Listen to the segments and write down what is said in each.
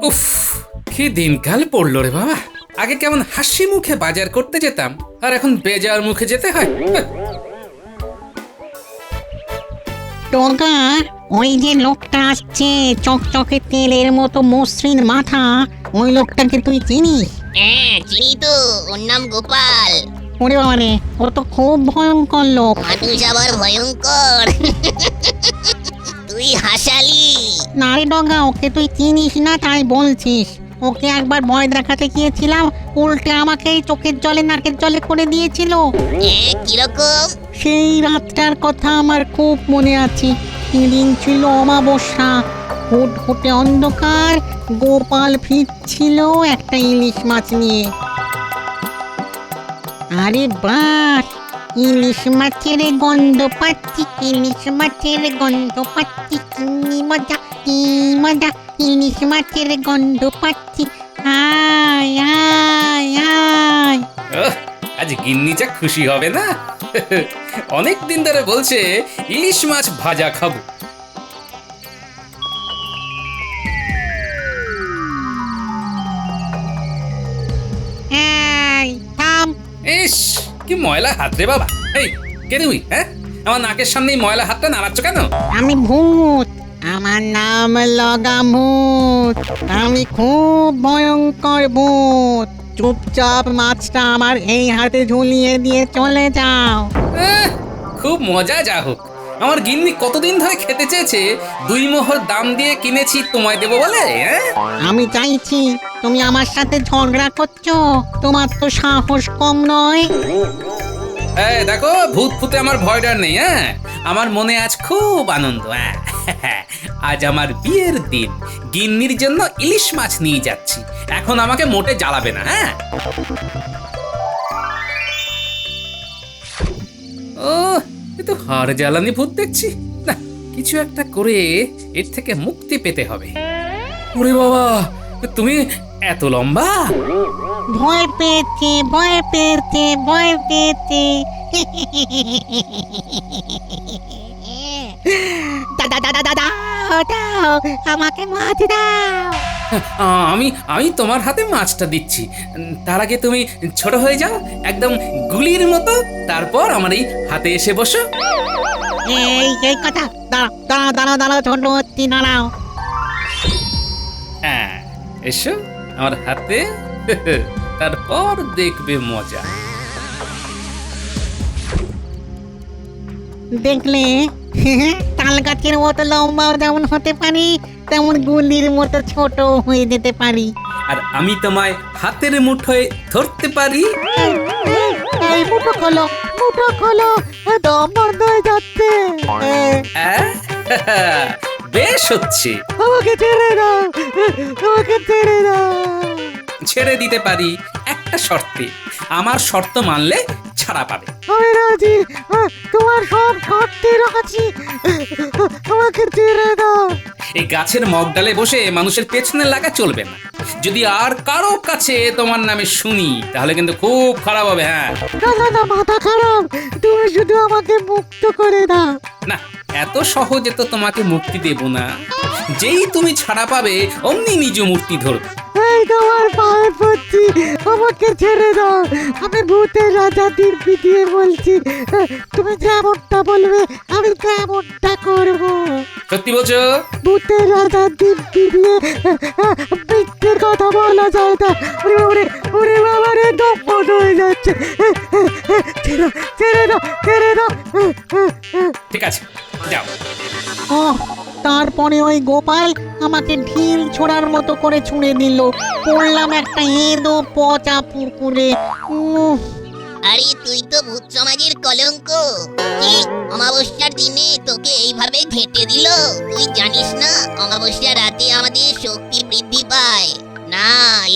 উফ, কি দিনকাল পড়লো রে বাবা। আগে কেমন হাসি মুখে বাজার করতে যেতাম, আর এখন বেজার মুখে যেতে হয়। টোকা, ওই যে লোকটা আসছে চকচকে তেলের মতো মসৃণ মাথা, ওই লোকটাকে তুই চিনিস? হ্যাঁ চিনি তো, ওর নাম গোপাল। ওরে বাবা রে, ও তো খুব ভয়ঙ্কর লোক। মানুষ আবার ভয়ঙ্কর। তুই হাসালি। না রে ডগা, ওকে তুই চিনিস না তাই বলছিস। ওকে একবার ভয় দেখাতে গিয়েছিলাম, উল্টে আমাকে চোখের জলে নাকের জলে করে দিয়েছিল। কিরকম? সেই রাতটার কথা আমার খুব মনে আছে। সেদিন ছিল অমাবস্যা, ফুটফুটে অন্ধকার। গোপাল ফিরছিল একটা ইলিশ মাছ নিয়ে। আরে বাহ, ইলিশ মাছের গন্ধ পাচ্ছি, ইলিশ মাছের গন্ধ পাচ্ছি, কি মজা কি মজা, ইলিশ মাছের গন্ধ পাচ্ছি। আয় আয় আয়। ওহ, আজ গিন্নি যা খুশি হবে না। অনেক দিন ধরে বলছে ইলিশ মাছ ভাজা খাবো। এই থাম। ইস, কি ময়লা হাত রে বাবা। এই, কে তুই? হ্যাঁ, আমার নাকের সামনে এই ময়লা হাতটা নাড়াচ্ছ কেন? আমি ভূত, আমার নাম লগামুত। আমি খুব ভয়ঙ্কর ভূত। চুপচাপ মাছটা আমার এই হাতে ঝুলিয়ে দিয়ে চলে যাও। আহ, খুব মজা যা হোক। আমার গিন্নি কতদিন ধরে খেতে চেয়েছে, 2 মোহর দাম দিয়ে কিনেছি তোমায় দেবো বলে। হ্যাঁ, আমি চাইছি তুমি আমার সাথে ঝগড়া করছো, তোমার তো সাহস কম নয়। এই দেখো, ভূত ফুতে আমার ভয় ডর নেই। হ্যাঁ, আমার মনে আজ খুব আনন্দ। হ্যাঁ, আজ আমার বিয়ের দিন, গিন্নির জন্য ইলিশ মাছ নিয়ে যাচ্ছি। এখন আমাকে মোটে জ্বালাবে না। হ্যাঁ, ও, এ তো হাড় জ্বালানি ভূত দেখছি। না, কিছু একটা করে এর থেকে মুক্তি পেতে হবে। ওরে বাবা, তুমি এত লম্বা! ভয় পেয়েছে ভয় পেয়েছে ভয় পেয়েছে। দাদা দাদা দাদা, দাও আমাকে মাছ দাও। আমি আমি তোমার হাতে মাছটা দিচ্ছি। তার আগে তুমি ছোট হয়ে যাও, একদম গুলির মতো। তারপর আমার এই হাতে এসে বসো। এই কথা, দাঁড়াও দাঁড়াও দাঁড়াও দাঁড়াও, ছোট হচ্ছি, দাঁড়াও। হ্যাঁ, এসো আমার হাতে। তারপর দেখবে মজা। দেখলে, তাল গাছের মতো লম্বাও যেমন হতে পারি, তেমন গুলির মতো ছোট হয়ে যেতে পারি। আর আমি তোমায় হাতের মুঠোয় ধরতে পারি। এই মুঠো খোলো, মুঠো খোলো, দম বন্ধ হয়ে যাচ্ছে। বেশ হচ্ছে। আমাকে ছেড়ে দাও, আমাকে ছেড়ে দাও। ছেড়ে দিতে পারি একটা শর্তে। আমার শর্ত মানলে ছাড়া পাবে। আমি রাজি, তোমার সব শর্তে রাজি, আমাকে ছেড়ে দাও। এই গাছের মগডালে বসে মানুষের পেছনে লাগা চলবে না। যদি আর কারো কাছে তোমার নামে শুনি, তাহলে কিন্তু খুব খারাপ হবে। হ্যাঁ, না না না, মাথা খারাপ, তুমি শুধু আমাকে মুক্ত করে দাও। না, এত সহজে তো তোমাকে মুক্তি দেব না। যেই তুমি ছাড়া পাবে, অমনি নিজ মূর্তি ধরবে। এই তোমার পায়ে পড়ছি, আমাকে ছেড়ে দাও। আমি ভূতের রাজা দিব্যি দিয়ে বলছি, তুমি যেমনটা বলবে আমি তেমনটা করব। সত্যি বলছো? ভূতের রাজা দিব্যি দিয়ে মিথ্যের কথা বলা যায় না। ওরে ওরে বাবা রে, দম বন্ধ হয়ে যাচ্ছে। ছেড়ে দাও ছেড়ে দাও। ঠিক আছে, যাও। ও, তারপরে ওই গোপাল আমাকে ঢিল ছোড়ার মতো করে ছুঁড়ে দিল। পড়লাম একটা এঁদো পচা পুকুরে। আরে তুই তো ভূত সমাজের কলঙ্ক। কি অমাবস্যার দিনে তোকে এইভাবে ঘেঁটে দিল? তুই জানিস না অমাবস্যার রাতে আমাদের শক্তি বৃদ্ধি পায়। না,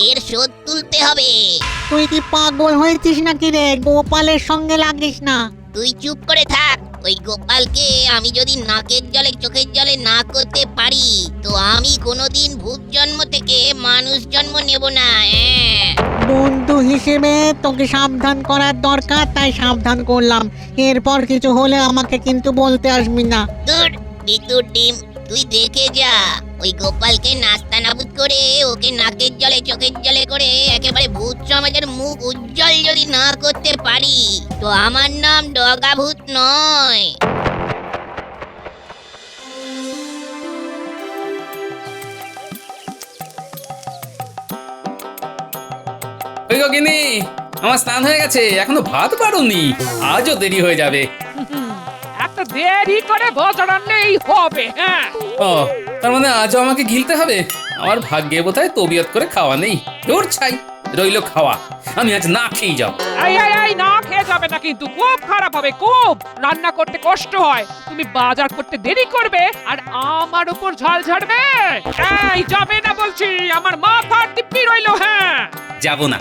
এর শোধ তুলতে হবে। তুই কি পাগল হয়েছিস নাকি রে? গোপালের সঙ্গে লাগিস না। তুই চুপ করে থাক। ওই গোপালকে আমি যদি নাকের জলে চোখের জলে না করতে পারি, তো আমি কোনোদিন ভূত জন্ম থেকে মানুষ জন্ম নেব না। বন্ধু হিসেবে তোকে সাবধান করার দরকার, তাই সাবধান করলাম। এরপর কিছু হলে আমাকে কিন্তু বলতে আসবি না। দূর, বিদ্যুৎ ডিম, তুই দেখে যা ওই গোপালকে নাস্তা নাবুদ করে ওকে নাকের জলে চোখের জলে করে একেবারে ভূত সমাজের মুখ উজ্জ্বল যদি না করতে পারি তো আমার নাম ডগা ভূত নয়। ওই গো গিন্নি, আমার স্নান হয়ে গেছে, এখনো ভাত পারোনি, আজও দেরি হয়ে যাবে। একটা দেরি করে বজরান্নেই হবে। হ্যাঁ, ও, তার মানে আজও আমাকে গিলতে হবে? আমার ভাগ্যে বোধহয় তবিয়ত করে খাওয়া নেই। দূর ছাই, রইল খাওয়া, আমি আজ না খেয়ে যাব। এই না খেয়ে যাবে না, কিন্তু খুব খারাপ হবে, খুব। রান্না করতে কষ্ট হয়, তুমি বাজার করতে দেরি করবে আর আমার উপর ঝাল ঝাড়বে। এই যাবে না বলছি, আমার মাথার দিব্যি রইলো। হ্যাঁ, যাব না।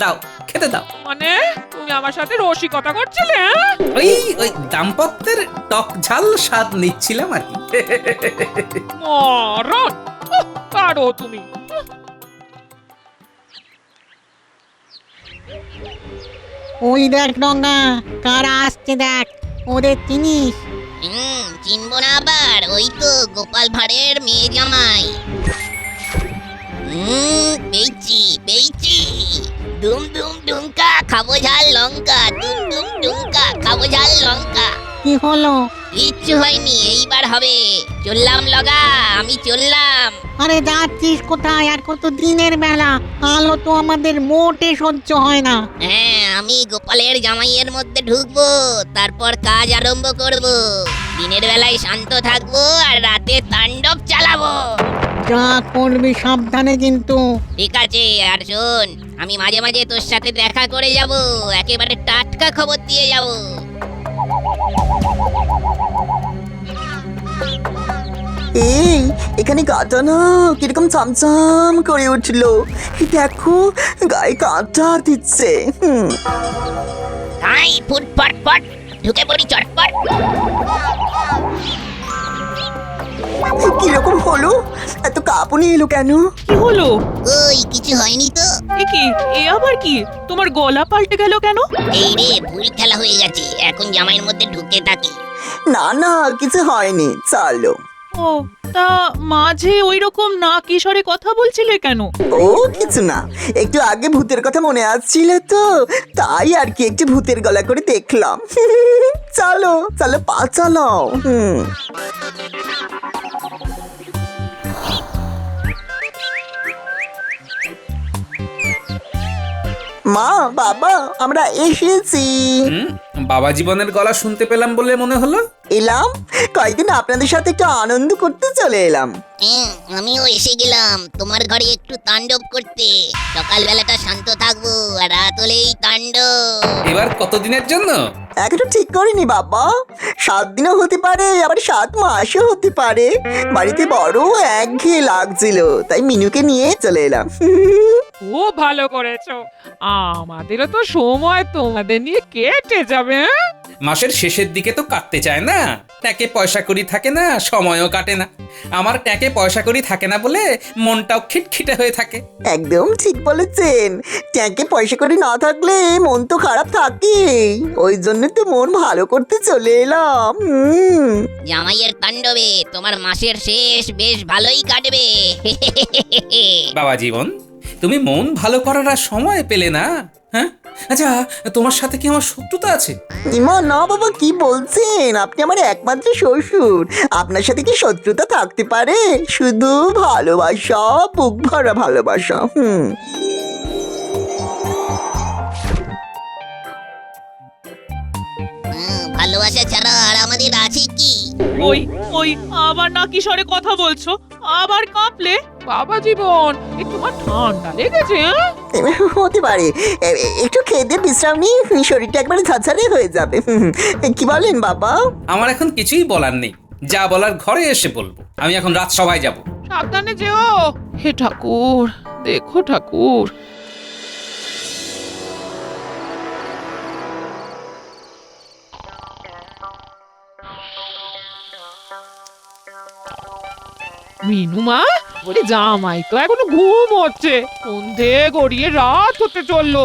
দাও, খেতে দাও। মানে তুমি আমার সাথে রসিকতা করছিলে? হ্যাঁ? ওই ওই দাম্পত্যের টক ঝাল স্বাদ নিচ্ছিলাম আর কি। মরণ, পারো তুমি। ওই দেখ ডঙ্গা, কারা আসছে দেখ, ওদের চিনিস? চিনবো না আবার, ওই তো গোপাল ভাঁড়ের মেয়ে জামাই। পেয়েছি পেয়েছি, দুম দুম ডুমকা খাবো ঝাল লঙ্কা, দুম দুম ডুমকা খাবো ঝাল লঙ্কা। কি হলো? কিচ্ছু হয়নি, এইবার হবে। চললাম লগা, আমি চললাম। আরে যাচ্ছিস কোথায়? আর কত দিনের বেলা, আলো তো আমাদের মোটে সহ্য হয় না। হ্যাঁ, আমি গোপালের জামাইয়ের মধ্যে ঢুকবো, তারপর কাজ আরম্ভ করব। দিনের বেলায় শান্ত থাকবো আর রাতে তাণ্ডব চালাবো। যা করবি সাবধানে কিন্তু। ঠিক আছে, আর শোন, আমি মাঝে মাঝে তোর সাথে দেখা করে যাব, একেবারে টাটকা খবর দিয়ে যাব। এই এখানে গাটা না কিরকম চামচাম করে উঠলো, দেখো গায়ে কাঁটা দিচ্ছে। তাই ফুটফট ফট ঢুকে পড়ি চটপট। কিরকম হলো? এত কাঁপুনি এলো কেন? কি হলো? ওই কিছু হয়নি তো। এ কি? এ আবার কি? তোমার গলা পাল্টে গেল কেন? এই রে, ভুল খেলা হয়ে গেছে, এখন জামাইয়ের মধ্যে ঢুকে থাকি। না না, কিছু হয়নি, চলো। ও, তা মাঝে ওই রকম না কিশোরে কথা বলছিলে কেন? ও কিছু না, একটু আগে ভূতের কথা মনে আসছিল তো, তাই আর কি একটু ভূতের গলা করে দেখলাম। চলো চলো, পা চালাও। মা, বাবা, আমরা এসেছি। বাবা জীবনের গলা শুনতে পেলাম বলে মনে হলো। এলাম, কয়েকদিন আপনাদের সাথে একটু আনন্দ করতে চলে এলাম। আমিও এসে গেলাম তোমার ঘরে একটু তাণ্ডব করতে। সকাল বেলাটা শান্ত থাকবো আর রাত হলেই তাণ্ডব। এবার কতদিনের জন্য? এখনো ঠিক করিনি বাবা, 7 দিনও হতে পারে, আবার 7 মাসও হতে পারে। বাড়িতে বড় একঘেয়ে লাগছিল, তাই মিনুকে নিয়ে চলে এলাম। খুব ভালো করেছো, আমাদেরও তো সময় তোমাদের নিয়ে কেটে যাবে। হ্যাঁ? মাসের শেষের দিকে তো কাটতে চায় না, ট্যাঁকে পয়সা করি থাকে না, সময়ও কাটে না। আমার ট্যাঁকে পয়সা করি থাকে না বলে মনটাও খিটখিটে হয়ে থাকে। একদম ঠিক বলেছেন, ট্যাঙ্কে পয়সা করে না থাকলে মন তো খারাপ থাকেই, ওই জন্য তো মন ভালো করতে চলে এলাম। জামাইয়ের তাণ্ডবে তোমার মাসের শেষ বেশ ভালোই কাটবে। বাবা জীবন, তুমি মন ভালো করার আর সময় পেলে না? হ্যাঁ, আচ্ছা, তোমার সাথে কি আমার শত্রুতা আছে? ইমা না বাবা, কি বলছেন? আপনি আমার একমাত্র শ্বশুর, আপনার সাথে কি শত্রুতা থাকতে পারে? শুধু ভালোবাসা, বুক ভরা ভালোবাসা। ভালোবাসা ছাড়া আর আমাদের আছে কি? ওই ওই আবার না কিশোরে কথা বলছো, আবার কাঁপলে? বাবা জীবন, এ তোমার ঠান্ডা লেগেছে? হতে পারে, একটু খেয়ে দিয়ে বিশ্রাম নিই, শরীরটা একবারে ঝাঝারে হয়ে যাবে। কি বলেন বাবা? আমার এখন কিছুই বলার নেই, যা বলার ঘরে এসে বলবো। আমি এখন রাত সভায় যাব। সাবধানে যেও। হে ঠাকুর, দেখো ঠাকুর। মিনুমা, বলি জামাই তো এখনো ঘুম হচ্ছে, সন্ধে গড়িয়ে রাত হতে চললো,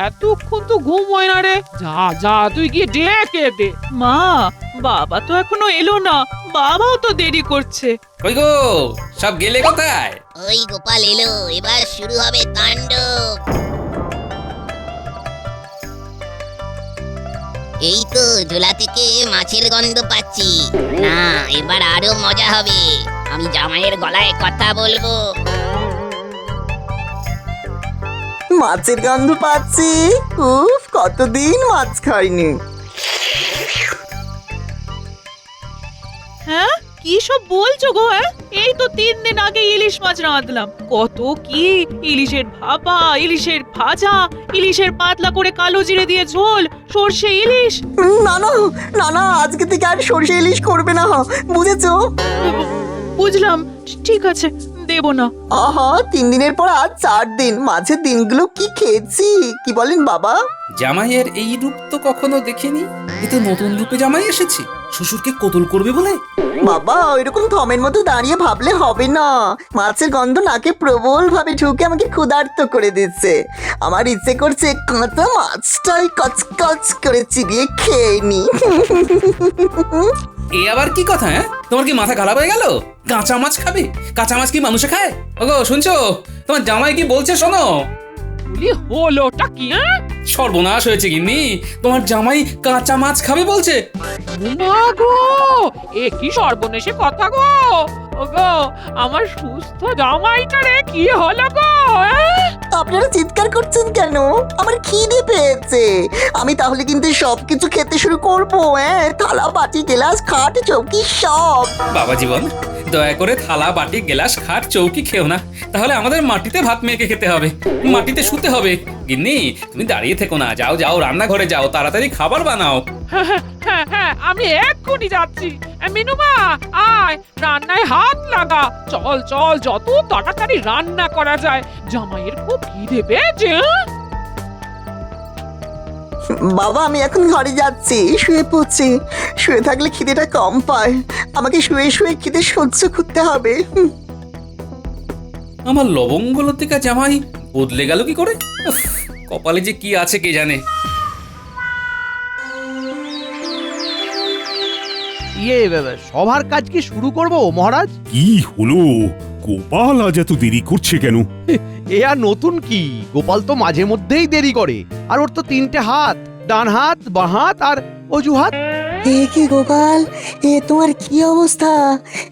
এতক্ষণ তো ঘুম হয় না রে। যা যা, তুই গিয়ে ডেকে দে। মা, বাবা তো এখনো এলো না, বাবাও তো দেরি করছে। কই গো সব গেলে কোথায়? ওই গোপাল এলো, এবার শুরু হবে তাণ্ডব। এই তো ঝোলা থেকে মাছের গন্ধ পাচ্ছি। না, এবার আরো মজা হবে। আমি জামাইয়ের গলায় কথা বলবো। মাছের গন্ধ পাচ্ছি। উফ, কতদিন মাছ খাইনি। হ্যাঁ, কি সব বলছো গো? হ্যাঁ, এই তো 3 দিন আগে ইলিশ মাছ রাঁধলাম। কত কি! ইলিশের ভাপা, ইলিশের ভাজা, ইলিশের পাতলা করে কালো জিরে দিয়ে ঝোল, সর্ষে ইলিশ। না না না না, আজকে থেকে আর সরষে ইলিশ করবে না, বুঝেছো? বুঝলাম, ঠিক আছে, দেব না। আহা, 3 দিনের পর আজ 4 দিন। মাঝের দিনগুলো কি খেয়েছি, কি বলেন বাবা? জামাইয়ের এই রূপ তো কখনো দেখিনি। এ তো নতুন রূপে জামাই এসেছে, শ্বশুরকে কতল করবে বলে। বাবা, ওইরকম থমের মতো দাঁড়িয়ে ভাবলে হবে না। মাছের গন্ধ নাকে প্রবল ভাবে ঢুকে আমাকে ক্ষুধার্ত করে দিচ্ছে। আমার ইচ্ছে করছে কাঁচা মাছটাই কচকচ করে চিবিয়ে খেয়ে নি। এ আবার কি কথা? হ্যাঁ, তোমার কি মাথা খারাপ হয়ে গেল? কাঁচা মাছ খাবে? কাঁচা মাছ কি মানুষে খায়? ওগো শুনছো, তোমার জামাই কি বলছে শোনো। বলি হলোটা কি? হ্যাঁ, সর্বনাশ হয়েছে গিন্নি, তোমার জামাই কাঁচা মাছ খাবে বলছে। মা গো, এ কি সর্বনেশে কথা গো! ওগো, আমার সুস্থ জামাইটারে কি হলো গো? হ্যাঁ? আপনারা চিৎকার করছেন কেন? আমার খিদে পেয়েছে। আমি তাহলে কিন্তু সবকিছু খেতে শুরু করবো। থালা বাটি গ্লাস খাট চৌকি সব। বাবা জীবন, দয়া করে থালা বাটি গ্লাস খাট চৌকি খেও না, তাহলে আমাদের মাটিতে ভাত মেখে খেতে হবে, মাটিতে শুতে হবে। গিন্নি তুমি দাঁড়িয়ে থেকো না, যাও যাও রান্নাঘরে যাও, তাড়াতাড়ি খাবার বানাও। হ্যাঁ, আমি এক্ষুনি যাচ্ছি। মিনুমা, আয় রান্নায় হাত লাগা। চল চল, যত তাড়াতাড়ি রান্না করা যায়। জামাইয়ের খুব খিদে পেয়েছে। বাবা, আমি এখন ঘরে যাচ্ছি, শুয়ে পড়ছি। শুয়ে থাকলে খিদেটা কম পায়। আমাকে শুয়ে শুয়ে খিদে সহ্য করতে হবে। আমার লবঙ্গলতিকা জামাই বদলে গেল কি করে? উফ, কপালে যে কি আছে কে জানে। সবার কাজ কি শুরু করব মহারাজ? কি হলো? গোপাল আজ এত দেরি করছে কেন? এ আর নতুন কি, গোপাল তো মাঝে মধ্যেই দেরি করে। আর ওর তো 3টে হাত, ডান হাত, বাঁ হাত আর অজুহাত। এ কি গোপাল, এ তোমার কি অবস্থা?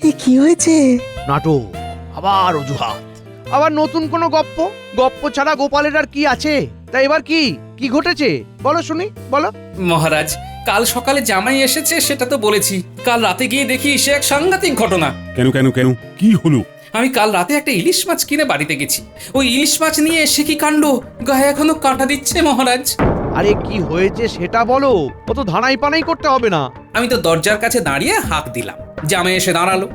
এ কি হয়েছে? নাটক, আবার অজুহাত, আবার নতুন কোনো গপ্প। গপ্প ছাড়া গোপালের আর কি আছে? তা এবার কি কি ঘটেছে বলো শুনি, বলো। মহারাজ, কাল সকালে জামাই এসেছে সেটা তো বলেছি। কাল রাতে গিয়ে দেখি সে এক সাংঘাতিক ঘটনা। কেন কেন কেন, কি হলো? আমি কাল রাতে একটা ইলিশ মাছ কিনে বাড়িতে গেছি। ওই ইলিশ মাছ নিয়ে এসে কি কাণ্ড, গায়ে এখনো কাঁটা দিচ্ছে মহারাজ। আরে কি হয়েছে সেটা বলো, অত ধানাই পানাই করতে হবে না। আমি তো দরজার কাছে দাঁড়িয়ে হাঁক দিলাম, জামাই এসে দাঁড়ালো।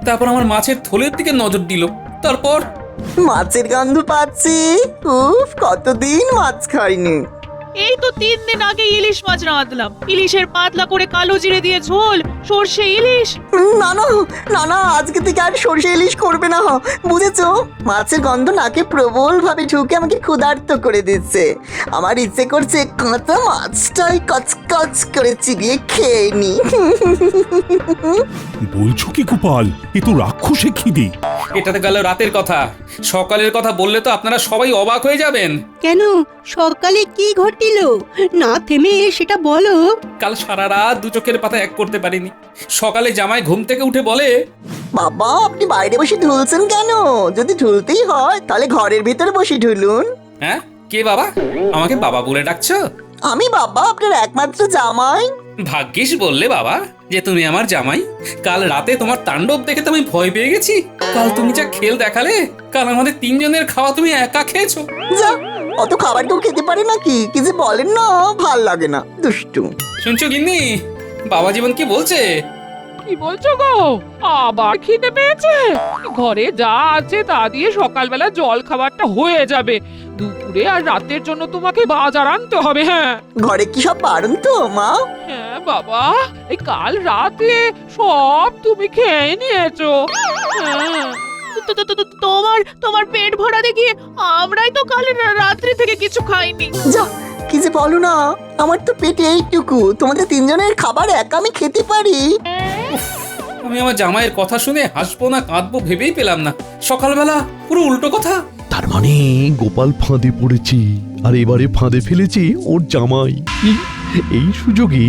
তারপর আমার মাছের থলের দিকে নজর দিল। তারপর মাছের গন্ধ পাচ্ছি। উফ, কতদিন মাছ খাইনি। এই তো 3 দিন আগে ইলিশ মাছ রাঁধলাম। ইলিশের পাতলা করে কালো জিরে দিয়ে ঝোল, সর্ষে ইলিশ। না না না না, আজকে থেকে আর সরষে ইলিশ করবে না, বুঝেছো? মাছের গন্ধ নাকে প্রবল ভাবে ঢুকে আমাকে ক্ষুধার্ত করে দিচ্ছে। আমার ইচ্ছে করছে কাঁচা মাছটাই কচকচ করে চিবিয়ে খেয়ে নি। বলছো কি গোপাল, এ তো রাক্ষসে খিদে। এটাতে গেল রাতের কথা, সকালের কথা বললে তো আপনারা সবাই অবাক হয়ে যাবেন। কেন, সকালে কি ঘটিল না থেমে সেটা বলো। কাল সারা রাত দু চোখের পাতা এক করতে পারিনি। সকালে জামাই ঘুম থেকে উঠে বলে, বাবা, আপনি বাইরে বসে ঢুলছেন কেন? যদি ঢুলতেই হয় তাহলে ঘরের ভিতরে বসে ঢুলুন। হ্যাঁ কে বাবা? আমাকে বাবা বলে ডাকছো? আমি বাবা, আপনার একমাত্র জামাই। ভাগ্যিস বললে বাবা যে তুমি আমার জামাই। কাল রাতে তোমার তাণ্ডব দেখে তো আমি ভয় পেয়ে গেছি। কাল তুমি যা খেল দেখালে, কাল আমাদের 3 জনের খাওয়া তুমি একা খেয়েছো। যা, অত খাবার কেউ খেতে পারে নাকি? কি যে বলেন না, ভাল লাগে না, দুষ্টু। শুনছো গিন্নি, বাবা জীবন কি বলছে? কি বলছো গো? আবার খিদে পেয়েছে? ঘরে যা আছে তা দিয়ে সকালবেলা জল খাবারটা হয়ে যাবে। দুপুরে আর রাতের জন্য তোমাকে বাজার আনতে হবে। হ্যাঁ ঘরে কি সব পারেন তো মা? হ্যাঁ বাবা, এই কাল রাতে সব তুমি খেয়ে নিয়েছো। হ্যাঁ। তোমার পেট ভরা দেখি আমরাই তো কাল রাত্রি থেকে কিছু খাইনি। যা, কি যে বলো না, আমার তো পেটে এইটুকু, তোমাদের 3 জনের খাবার একা আমি খেতে পারি? আমি আমার জামাইয়ের কথা শুনে হাসবো না কাঁদবো ভেবেই পেলাম না। সকালবেলা পুরো উল্টো কথা। তার মানে গোপাল ফাঁদে পড়েছে, আর এবারে ফাঁদে ফেলেছে ওর জামাই। এই সুযোগে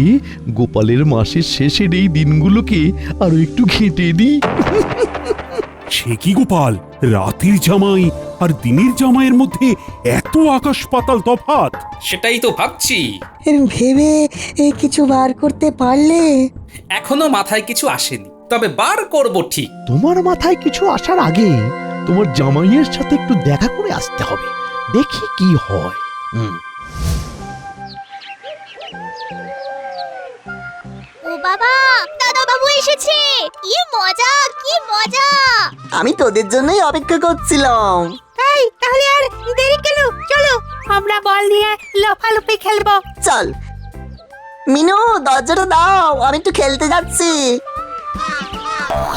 গোপালের মাসের শেষের এই দিনগুলোকে আরো একটু ঘেঁটে দিই। সে কি গোপাল, রাতের জামাই আর দিনের জামাইয়ের মধ্যে এত আকাশ পাতাল তফাৎ? সেটাই তো ভাবছি। ভেবে কিছু বার করতে পারলে? এখনো মাথায় কিছু আসেনি, তবে বার করব ঠিক। তোমার মাথায় কিছু আসার আগে তোমার জামাইয়ের সাথে একটু দেখা করে আসতে হবে, দেখি কি হয়। ও বাবা, দাদা বাবু এসেছে। কি মজা, কি মজা! আমি তোদের জন্যই অপেক্ষা করছিলাম। এই তাহলে আর দেরি কেন, চলো আমরা বল নিয়ে লাফালাফি খেলবো। চল মিনু, দরজাটা দাও, আমি একটু খেলতে যাচ্ছি।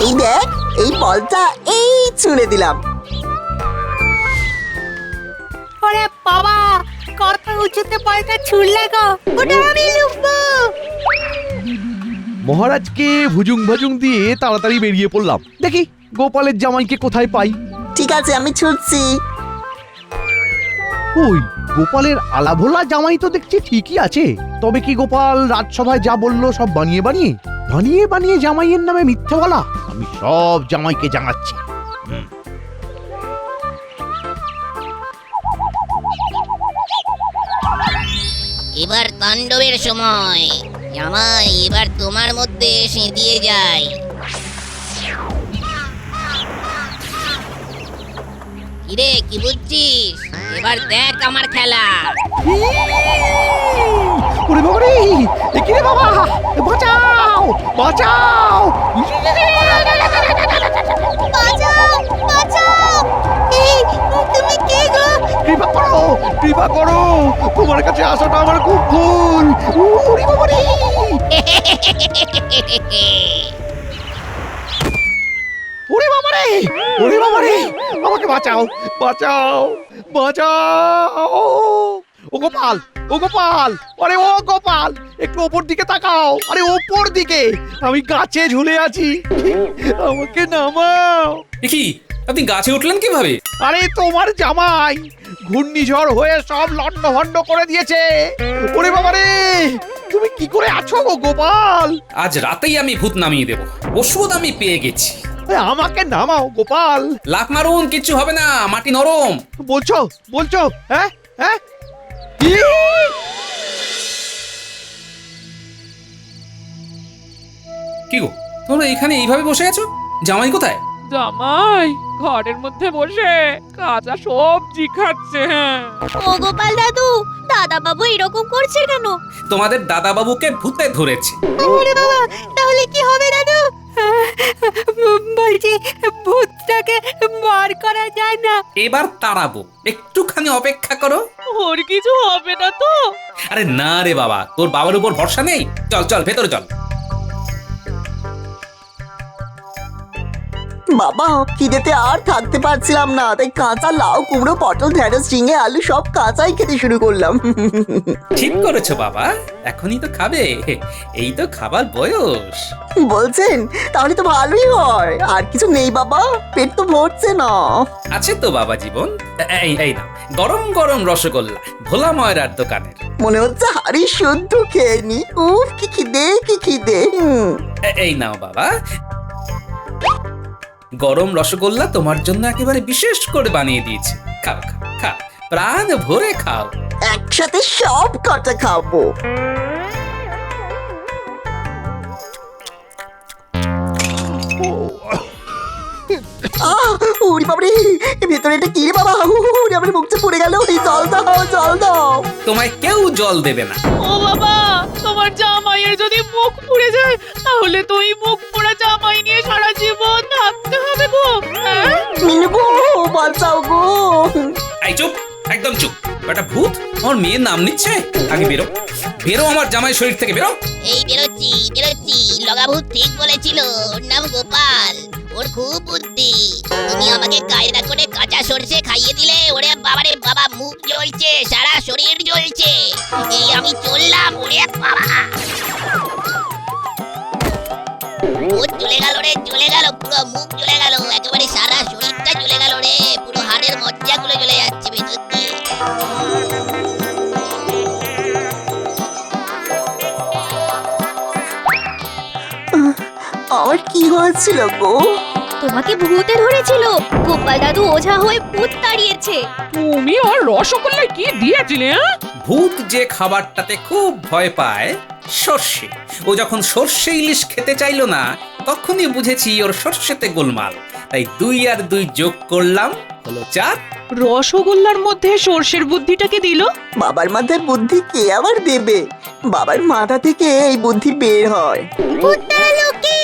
এই দেখ, এই বলটা এই ছুঁড়ে দিলাম। ওরে বাবা, কত উঁচুতে বলটা ছুড়লে গো, ওটা আমি লুকবো। মহারাজকে ভুজুং ভাজুং দিয়ে তাড়াতাড়ি বেরিয়ে পড়লাম, দেখি গোপালের জামাইকে কোথায় পাই। ঠিক আছে, আমি ছুটছি। ওই গোপালের আলাভোলা জামাই তো দেখছি ঠিকই আছে, তবে কি গোপাল রাজসভায় যা বললো সব বানিয়ে বানিয়ে বানিয়ে বানিয়ে জামাইয়ের নামে মিথ্যে বলা? আমি সব জামাইকে জানাচ্ছি। এবার তাণ্ডবের সময়। জামাই, এবার তোমার মধ্যে সেঁধিয়ে যায়। কিরে, কি বুঝছিস? এবার দেখ আমার খেলা। ওরে বাবা রে, এ কি রে বাবা, বাঁচাও বাঁচাও! বাঁচাও, বাঁচাও! এই তুমি কে গো? কৃপা করো, কৃপা করো, তোমার কাছে আসাটা আমার খুব ভুল। ওরে বাবা রে! ওরে বাবা রে, ওরে বাবা রে, আমাকে বাঁচাও বাঁচাও বাঁচাও! ও গোপাল, ও গোপাল, আরে ও গোপাল, একটু ওপর দিকে তাকাও। আরে ওপর দিকে, আমি গাছে ঝুলে আছি, আমাকে নামাও। এ কি, আপনি গাছে উঠলেন কিভাবে? আরে তোমার জামাই ঘূর্ণিঝড় হয়ে সব লন্ড ভন্ড করে দিয়েছে। ওরে বাবা রে, তুমি কি করে আছো গো গোপাল? আজ রাতেই আমি ভূত নামিয়ে দেব। ওষুধ আমি পেয়ে গেছি। আমাকে নামাও গোপাল। লাফ মারুন, কিচ্ছু হবে না, মাটি নরম। বলছো বলছো? হ্যাঁ হ্যাঁ, কি গো, তোমরা এখানে এইভাবে বসে আছো? জামাই কোথায়? জামাই ঘরের মধ্যে বসে কাঁচা সবজি খাচ্ছে। ও গোপাল দাদু, দাদা বাবু এরকম করছে কেন? তোমাদের দাদাবাবুকে ভূতে ধরেছে। ওরে বাবা, তাহলে কি হবে দাদু? বলছি ভূতটাকে বার করা যায় না? এবার তাড়াবো, একটুখানি অপেক্ষা করো। ওর কিছু হবে না তো? আরে না রে বাবা, তোর বাবার উপর ভরসা নেই? চল চল, ভেতরে চল। বাবা, খিদেতে আর থাকতে পারছিলাম না, তাই কাঁচা লাউ, কুমড়ো, পটল, ঢেঁড়স, ঝিঙে, আলু সব কাঁচাই খেতে শুরু করলাম। ঠিক করেছো বাবা, এখনই তো খাবে, এই তো খাবার বয়স। বলছেন? তাহলে তো ভালোই হয়। আর কিছু নেই বাবা, পেট তো ভরছে না। আছে তো বাবা জীবন, এই এই না, গরম গরম রসগোল্লা, ভোলা ময়রার দোকানের। মনে হচ্ছে হাড়ি শুদ্ধ খেয়ে নি। উফ, কি খিদে, কি খিদে। এই নাও বাবা, গরম রসগোল্লা তোমার জন্য একেবারে বিশেষ করে বানিয়ে দিয়েছি। খাও খাও খাও, প্রাণ ভরে খাও। একসাথে সব কটা খাবো। উড়ি বাবরে, ভেতরে এটা কি রে বাবা? উড়ি, আমার মুখটা পড়ে গেল। জল দাও, জল দাও। তোমায় কেউ জল দেবে না। ও বাবা, তোমার জামাইয়ের যদি মুখ পুড়ে যায়, তাহলে তো এই মুখ পোড়া জামাই নিয়ে সারা জীবন থাকতে হবে গো। হ্যাঁ? মিনু গো, বাঁচাও গো। এই চুপ, একদম চুপ। একটা ভূত আমার মেয়ের নাম নিচ্ছে। আগে বেরো, বেরো আমার জামাই শরীর থেকে, বেরো। এই বেরোচ্ছি, বেরোচ্ছি। লগাভূত ঠিক বলেছিল, ওর নাম গোপাল। ওর খুব বুদ্ধি। তুমি আমাকে কায়দা করে কাঁচা সরষে খাইয়ে দিলে। ওরে বাবারে বাবা, মুখ জ্বলছে, সারা শরীর জ্বলছে। এই আমি চললাম, ওরে বাবা। ভূত চলে গেল রে, চলে গেল, পুরো মুখ চলে গেল, একেবারে সারা শরীরটা চলে গেল রে, পুরো হাড়ের মজ্জাগুলো চলে যাচ্ছে ভেতর দিয়ে। আমার কি হয়েছিল গো? তোমাকে ভূতে ধরেছিল, গোপাল দাদু ওঝা হয়ে ভূত তাড়িয়েছে। তুমি ওর রসগোল্লায় কি দিয়েছিলে? ভূত যে খাবারটাতে খুব ভয় পায়, সর্ষে, ও যখন সর্ষে ইলিশ খেতে চাইলো না, তখনই বুঝেছি ওর সর্ষেতে গোলমাল। তাই 2 আর 2 যোগ করলাম, হলো 4। রসগোল্লার মধ্যে সর্ষের বুদ্ধিটাকে দিল। বাবার মাথায় বুদ্ধি কে আবার দেবে? বাবার মাথা থেকে এই বুদ্ধি বের হয়। ভূত তাড়ালো কে?